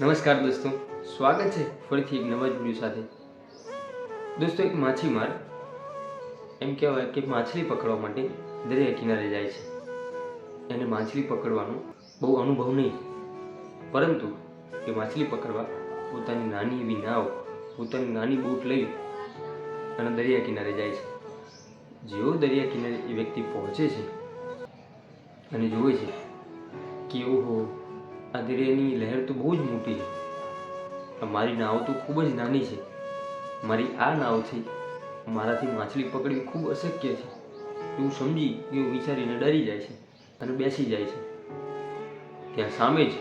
નમસ્કાર દોસ્તો, સ્વાગત છે ફરીથી એક નવા જ વિડીયો સાથે। દોસ્તો, એક માછીમાર એમ કહેવાય કે માછલી પકડવા માટે દરિયા કિનારે જાય છે। એને માછલી પકડવાનો બહુ અનુભવ નહીં, પરંતુ એ માછલી પકડવા પોતાની નાની એવી નાવ, પોતાની નાની બોટ લઈ અને દરિયા કિનારે જાય છે। જેવો દરિયા કિનારે એ વ્યક્તિ પહોંચે છે અને જુએ છે કે ઓહો, આ દરિયાની લહેર તો બહુ જ મોટી છે, મારી નાવ તો ખૂબ જ નાની છે, મારી આ નાવથી મારાથી માછલી પકડવી ખૂબ અશક્ય છે એવું સમજી એવું વિચારીને ડરી જાય છે અને બેસી જાય છે। ત્યાં સામે જ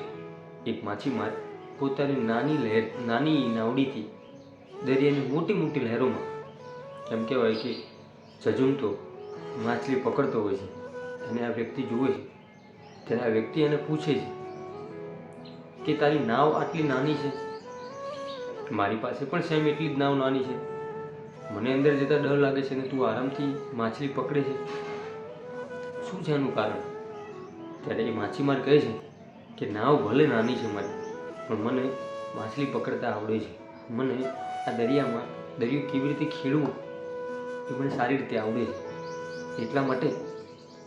એક માછીમાર પોતાની નાની નાવડીથી દરિયાની મોટી મોટી લહેરોમાં એમ કહેવાય કે ઝઝૂમતો માછલી પકડતો હોય છે। અને આ વ્યક્તિ જુએ છે ત્યારે આ વ્યક્તિ એને પૂછે છે કે તારી નાવ આટલી નાની છે? મારી પાસે પણ સેમ એટલી જ નાવ નાની છે, મને અંદર જતાં ડર લાગે છે ને તું આરામથી માછલી પકડે છે, શું છે આનું કારણ? ત્યારે એ માછીમાર કહે છે કે નાવ ભલે નાની છે મારી, પણ મને માછલી પકડતા આવડે છે। મને આ દરિયો કેવી રીતે ખેડવો એ મને સારી રીતે આવડે છે, એટલા માટે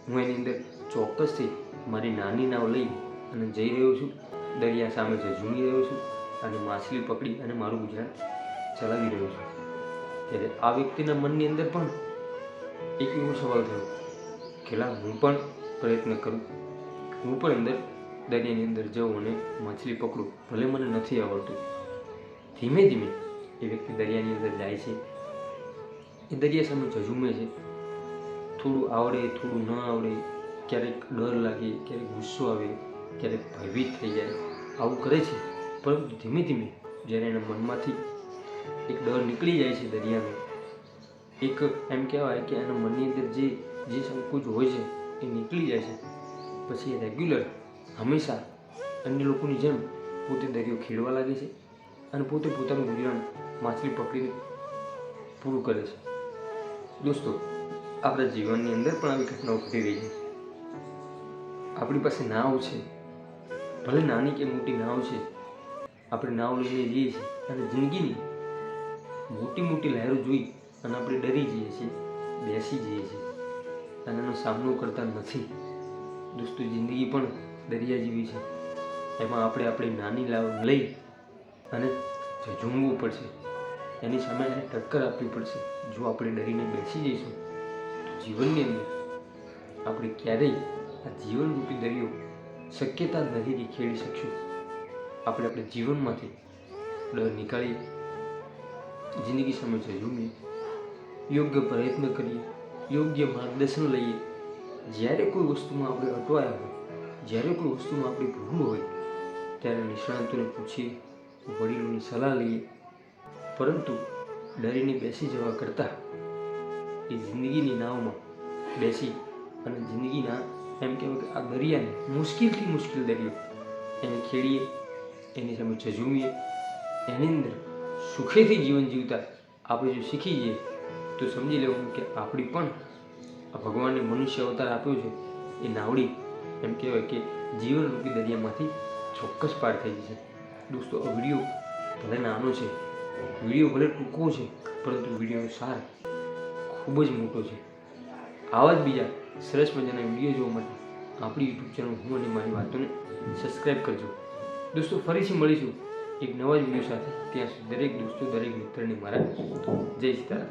હું એની અંદર ચોક્કસથી મારી નાની નાવ લઈ અને જઈ રહ્યો છું, દરિયા સામે ઝઝૂમી રહ્યો છું અને માછલી પકડી અને મારું ગુજરાન ચલાવી રહ્યો છું। ત્યારે આ વ્યક્તિના મનની અંદર પણ એક એવો સવાલ થયો કે હું પણ પ્રયત્ન કરું, હું પણ અંદર દરિયાની અંદર જાઉં અને માછલી પકડું, ભલે મને નથી આવડતું। ધીમે ધીમે એ વ્યક્તિ દરિયાની અંદર જાય છે, એ દરિયા સામે ઝઝૂમે છે, થોડું આવડે થોડું ન આવડે, ક્યારેક ડર લાગે, ક્યારેક ગુસ્સો આવે, ક્યારેક ભયભીત થઈ જાય, આવું કરે છે। પરંતુ ધીમે ધીમે જ્યારે એના મનમાંથી એક ડર નીકળી જાય છે દરિયાનો, એક એમ કહેવાય કે એના મનની અંદર જે સંકોચ હોય છે એ નીકળી જાય છે, પછી એ રેગ્યુલર હંમેશા અન્ય લોકોની જેમ પોતે દરિયો ખેડવા લાગે છે અને પોતે પોતાનું ગુજરાન માછલી પકડીને પૂરું કરે છે। દોસ્તો, આપણા જીવનની અંદર પણ આવી ઘટનાઓ ઘટી રહી છે। આપણી પાસે નાવ છે, ભલે નાની કે મોટી નાવ છે, આપણે નાવ લઈને જઈએ છીએ અને જિંદગીની મોટી મોટી લહેરો જોઈ અને આપણે ડરી જઈએ છીએ, બેસી જઈએ છીએ અને એનો સામનો કરતા નથી। દોસ્તો, જિંદગી પણ દરિયા જેવી છે, એમાં આપણે આપણી નાની નાવ લઈ અને ઝઝૂમવું પડશે, એની સામે એને ટક્કર આપવી પડશે। જો આપણે ડરીને બેસી જઈશું તો જીવનની અંદર આપણે ક્યારેય આ જીવનરૂપી દરિયો શક્યતા જ નથી કે ખેડી શકશું। આપણે જીવનમાંથી ડર નીકાળી જિંદગી સામે ઝઝૂમીએ, યોગ્ય પ્રયત્ન કરીએ, યોગ્ય માર્ગદર્શન લઈએ। જ્યારે કોઈ વસ્તુમાં આપણે અટવાયા હોય, જ્યારે કોઈ વસ્તુમાં આપણી ભૂલ હોય, ત્યારે નિષ્ણાતોને પૂછીએ, વડીલોની સલાહ લઈએ, પરંતુ ડરીને બેસી જવા કરતાં એ જિંદગીની નાવમાં બેસી અને જિંદગીના એમ કહેવાય કે આ દરિયાને મુશ્કેલથી મુશ્કેલ દરિયો એને ખેડીએ, એની સામે ઝઝૂમીએ, એની અંદર સુખેથી જીવન જીવતા આપણે જો શીખી જઈએ તો સમજી લેવું કે આપણી પણ આ ભગવાનને મનુષ્ય અવતાર આપ્યો છે એ નાવડી એમ કહેવાય કે જીવનરૂપી દરિયામાંથી ચોક્કસ પાર થઈ જશે। દોસ્તો, આ વિડીયો ભલે નાનો છે, વિડીયો ભલે ટૂંકો છે, પરંતુ વિડીયોનો સાર ખૂબ જ મોટો છે। આવા જ બીજા સરસ મજાના વિડીયો જોવા માટે આપણી યુટ્યુબ ચેનલ હું અને મારી વાતોને સબસ્ક્રાઈબ કરજો। દોસ્તો, ફરીથી મળીશું એક નવા જ વિડીયો સાથે, ત્યાં સુધી દરેક દોસ્તો, દરેક મિત્રને મારા જય સીતારામ।